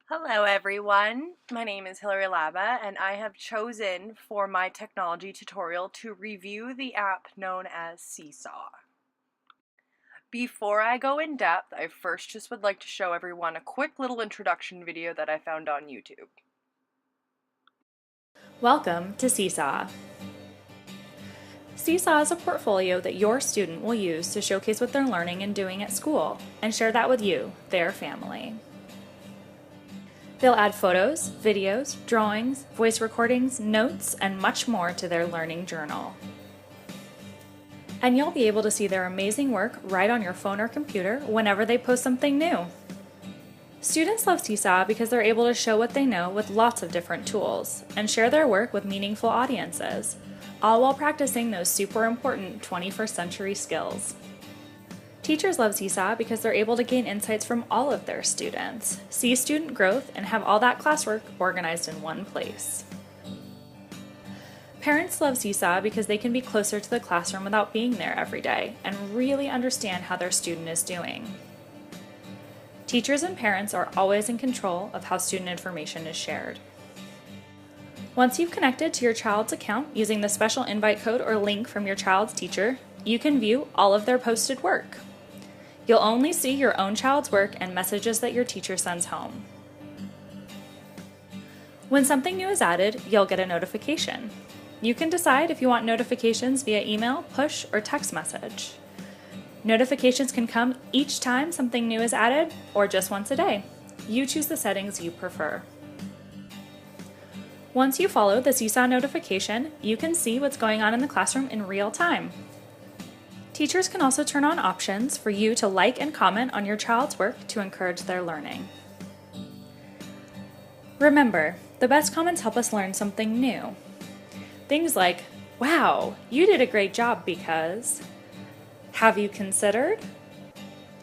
Hello everyone, my name is Hilary Laba and I have chosen for my technology tutorial to review the app known as Seesaw. Before I go in depth, I first just would like to show everyone a quick little introduction video that I found on YouTube. Welcome to Seesaw. Seesaw is a portfolio that your student will use to showcase what they're learning and doing at school and share that with you, their family. They'll add photos, videos, drawings, voice recordings, notes, and much more to their learning journal. And you'll be able to see their amazing work right on your phone or computer whenever they post something new. Students love Seesaw because they're able to show what they know with lots of different tools and share their work with meaningful audiences, all while practicing those super important 21st century skills. Teachers love Seesaw because they're able to gain insights from all of their students, see student growth, and have all that classwork organized in one place. Parents love Seesaw because they can be closer to the classroom without being there every day and really understand how their student is doing. Teachers and parents are always in control of how student information is shared. Once you've connected to your child's account using the special invite code or link from your child's teacher, you can view all of their posted work. You'll only see your own child's work and messages that your teacher sends home. When something new is added, you'll get a notification. You can decide if you want notifications via email, push, or text message. Notifications can come each time something new is added or just once a day. You choose the settings you prefer. Once you follow the Seesaw notification, you can see what's going on in the classroom in real time. Teachers can also turn on options for you to like and comment on your child's work to encourage their learning. Remember, the best comments help us learn something new. Things like, "Wow, you did a great job because..." "Have you considered?"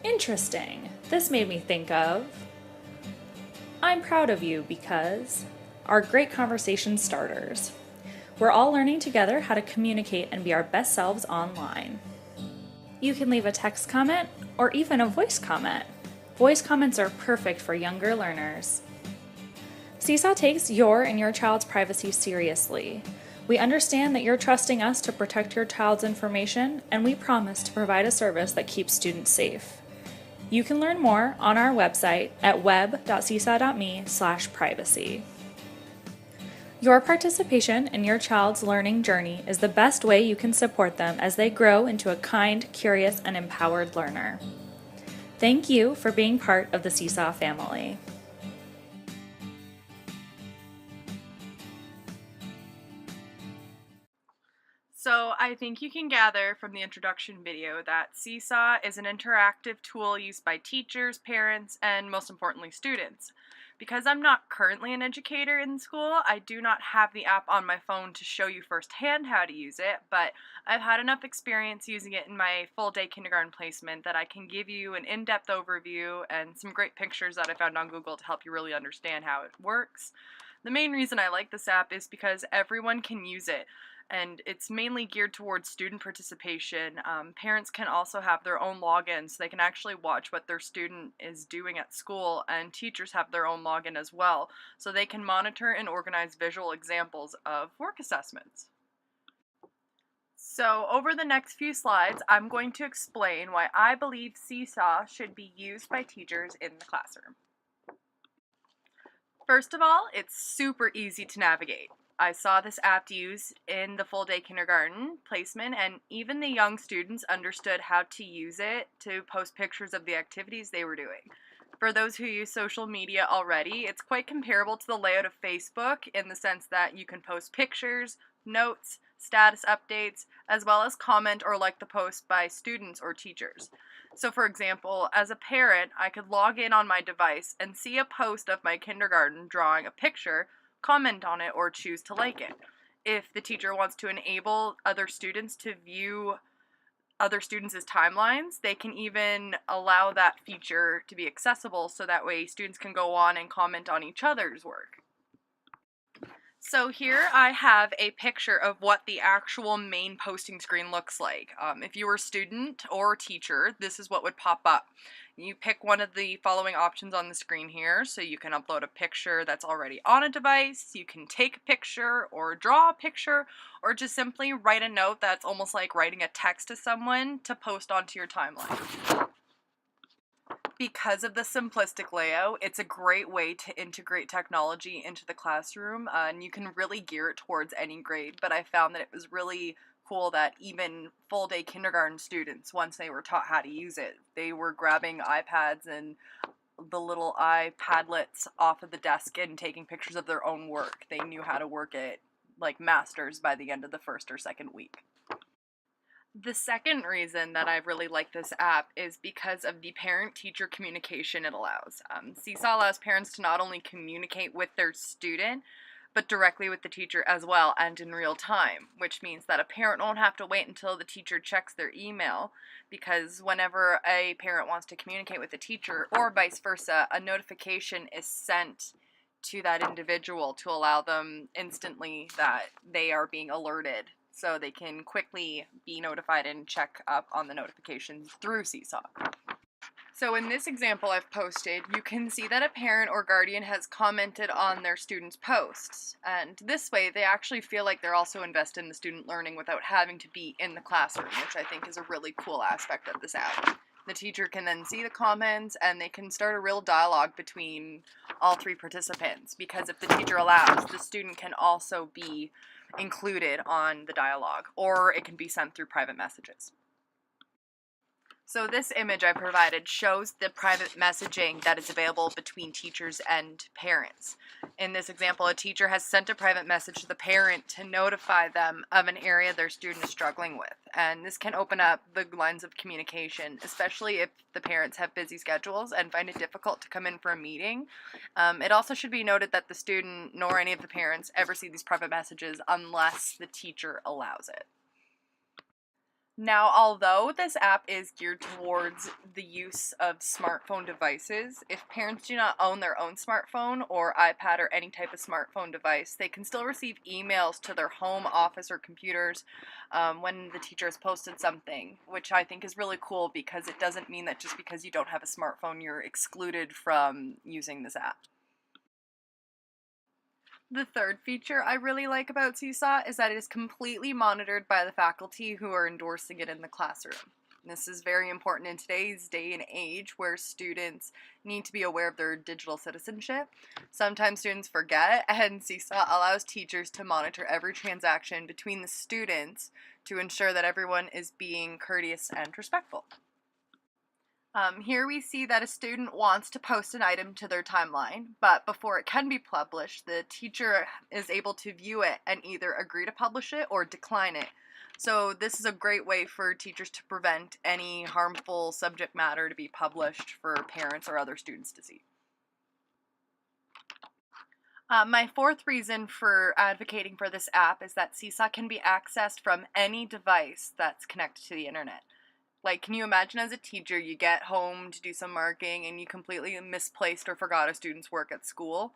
"Interesting, this made me think of..." "I'm proud of you because..." are great conversation starters. We're all learning together how to communicate and be our best selves online. You can leave a text comment or even a voice comment. Voice comments are perfect for younger learners. Seesaw takes your and your child's privacy seriously. We understand that you're trusting us to protect your child's information, and we promise to provide a service that keeps students safe. You can learn more on our website at web.seesaw.me/privacy. Your participation in your child's learning journey is the best way you can support them as they grow into a kind, curious, and empowered learner. Thank you for being part of the Seesaw family. So I think you can gather from the introduction video that Seesaw is an interactive tool used by teachers, parents, and most importantly students. Because I'm not currently an educator in school, I do not have the app on my phone to show you firsthand how to use it, but I've had enough experience using it in my full-day kindergarten placement that I can give you an in-depth overview and some great pictures that I found on Google to help you really understand how it works. The main reason I like this app is because everyone can use it, and it's mainly geared towards student participation. Parents can also have their own login, so they can actually watch what their student is doing at school, and teachers have their own login as well, so they can monitor and organize visual examples of work assessments. So over the next few slides, I'm going to explain why I believe Seesaw should be used by teachers in the classroom. First of all, it's super easy to navigate. I saw this app used in the full day kindergarten placement, and even the young students understood how to use it to post pictures of the activities they were doing. For those who use social media already, it's quite comparable to the layout of Facebook in the sense that you can post pictures, notes, status updates, as well as comment or like the post by students or teachers. So for example, as a parent, I could log in on my device and see a post of my kindergarten drawing a picture, comment on it, or choose to like it. If the teacher wants to enable other students to view other students' timelines, they can even allow that feature to be accessible so that way students can go on and comment on each other's work. So here I have a picture of what the actual main posting screen looks like. If you were a student or teacher, this is what would pop up. You pick one of the following options on the screen here. So you can upload a picture that's already on a device, you can take a picture or draw a picture, or just simply write a note that's almost like writing a text to someone to post onto your timeline. Because of the simplistic layout, it's a great way to integrate technology into the classroom, and you can really gear it towards any grade, but I found that it was really cool that even full-day kindergarten students, once they were taught how to use it, they were grabbing iPads and the little iPadlets off of the desk and taking pictures of their own work. They knew how to work it like masters by the end of the first or second week. The second reason that I really like this app is because of the parent-teacher communication it allows. Seesaw allows parents to not only communicate with their student, but directly with the teacher as well, and in real time, which means that a parent won't have to wait until the teacher checks their email, because whenever a parent wants to communicate with the teacher, or vice versa, a notification is sent to that individual to allow them instantly that they are being alerted, so they can quickly be notified and check up on the notifications through Seesaw. So in this example I've posted, you can see that a parent or guardian has commented on their student's posts, and this way they actually feel like they're also invested in the student learning without having to be in the classroom, which I think is a really cool aspect of this app. The teacher can then see the comments, and they can start a real dialogue between all three participants, because if the teacher allows, the student can also be included on the dialogue, or it can be sent through private messages. So this image I provided shows the private messaging that is available between teachers and parents. In this example, a teacher has sent a private message to the parent to notify them of an area their student is struggling with. And this can open up the lines of communication, especially if the parents have busy schedules and find it difficult to come in for a meeting. It also should be noted that the student nor any of the parents ever see these private messages unless the teacher allows it. Now, although this app is geared towards the use of smartphone devices, if parents do not own their own smartphone or iPad or any type of smartphone device, they can still receive emails to their home office or computers when the teacher has posted something, which I think is really cool because it doesn't mean that just because you don't have a smartphone, you're excluded from using this app. The third feature I really like about Seesaw is that it is completely monitored by the faculty who are endorsing it in the classroom. This is very important in today's day and age where students need to be aware of their digital citizenship. Sometimes students forget, and Seesaw allows teachers to monitor every transaction between the students to ensure that everyone is being courteous and respectful. Here we see that a student wants to post an item to their timeline, but before it can be published, the teacher is able to view it and either agree to publish it or decline it. So this is a great way for teachers to prevent any harmful subject matter to be published for parents or other students to see. My fourth reason for advocating for this app is that Seesaw can be accessed from any device that's connected to the internet. Like, can you imagine as a teacher, you get home to do some marking and you completely misplaced or forgot a student's work at school?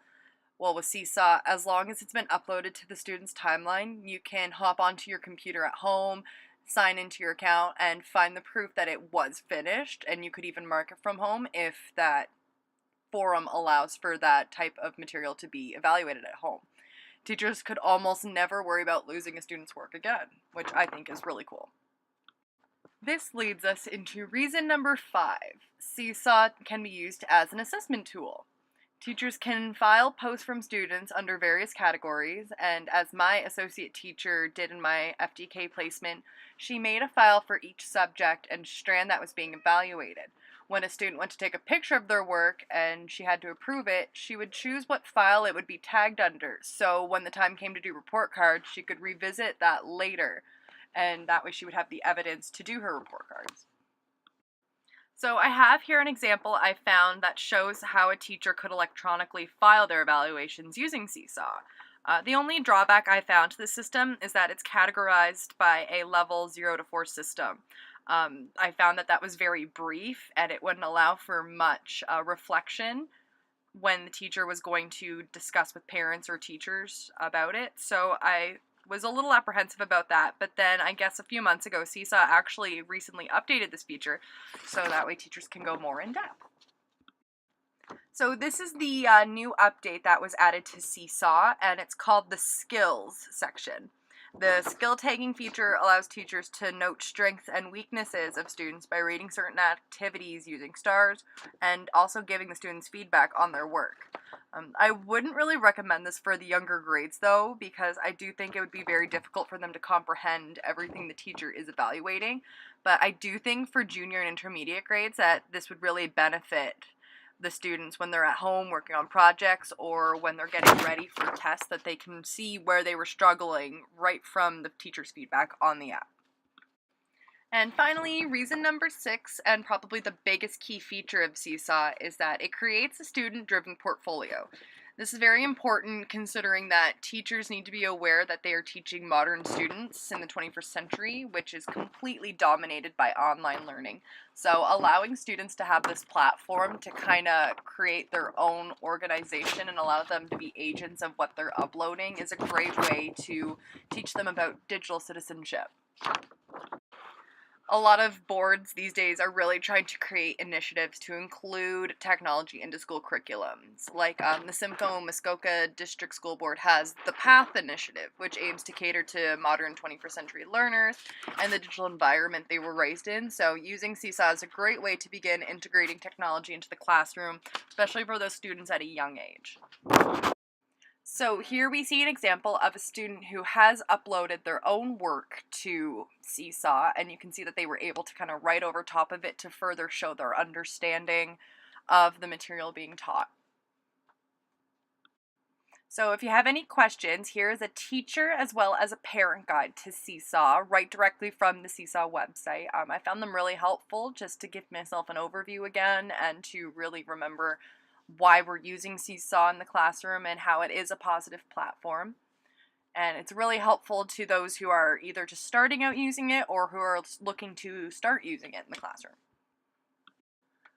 Well, with Seesaw, as long as it's been uploaded to the student's timeline, you can hop onto your computer at home, sign into your account, and find the proof that it was finished, and you could even mark it from home if that forum allows for that type of material to be evaluated at home. Teachers could almost never worry about losing a student's work again, which I think is really cool. This leads us into reason number 5. Seesaw can be used as an assessment tool. Teachers can file posts from students under various categories, and as my associate teacher did in my FDK placement, she made a file for each subject and strand that was being evaluated. When a student went to take a picture of their work and she had to approve it, she would choose what file it would be tagged under, so when the time came to do report cards, she could revisit that later. And that way she would have the evidence to do her report cards. So I have here an example I found that shows how a teacher could electronically file their evaluations using Seesaw. The only drawback I found to the system is that it's categorized by a level 0 to 4 system. I found that was very brief and it wouldn't allow for much reflection when the teacher was going to discuss with parents or teachers about it. So I was a little apprehensive about that, but then I guess a few months ago, Seesaw actually recently updated this feature, so that way teachers can go more in depth. So this is the new update that was added to Seesaw, and it's called the Skills section. The skill tagging feature allows teachers to note strengths and weaknesses of students by rating certain activities using stars, and also giving the students feedback on their work. I wouldn't really recommend this for the younger grades though, because I do think it would be very difficult for them to comprehend everything the teacher is evaluating, but I do think for junior and intermediate grades that this would really benefit the students when they're at home working on projects or when they're getting ready for tests, that they can see where they were struggling right from the teacher's feedback on the app. And finally, reason number 6, and probably the biggest key feature of Seesaw, is that it creates a student-driven portfolio. This is very important considering that teachers need to be aware that they are teaching modern students in the 21st century, which is completely dominated by online learning. So allowing students to have this platform to kind of create their own organization and allow them to be agents of what they're uploading is a great way to teach them about digital citizenship. A lot of boards these days are really trying to create initiatives to include technology into school curriculums. Like the Simcoe Muskoka District School Board has the PATH initiative, which aims to cater to modern 21st century learners and the digital environment they were raised in. So using Seesaw is a great way to begin integrating technology into the classroom, especially for those students at a young age. So here we see an example of a student who has uploaded their own work to Seesaw, and you can see that they were able to kind of write over top of it to further show their understanding of the material being taught. So if you have any questions, here is a teacher as well as a parent guide to Seesaw, right directly from the Seesaw website. I found them really helpful just to give myself an overview again and to really remember why we're using Seesaw in the classroom and how it is a positive platform. And it's really helpful to those who are either just starting out using it or who are looking to start using it in the classroom.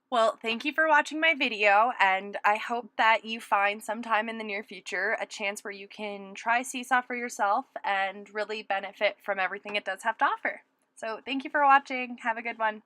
Well, thank you for watching my video, and I hope that you find sometime in the near future a chance where you can try Seesaw for yourself and really benefit from everything it does have to offer. So thank you for watching. Have a good one.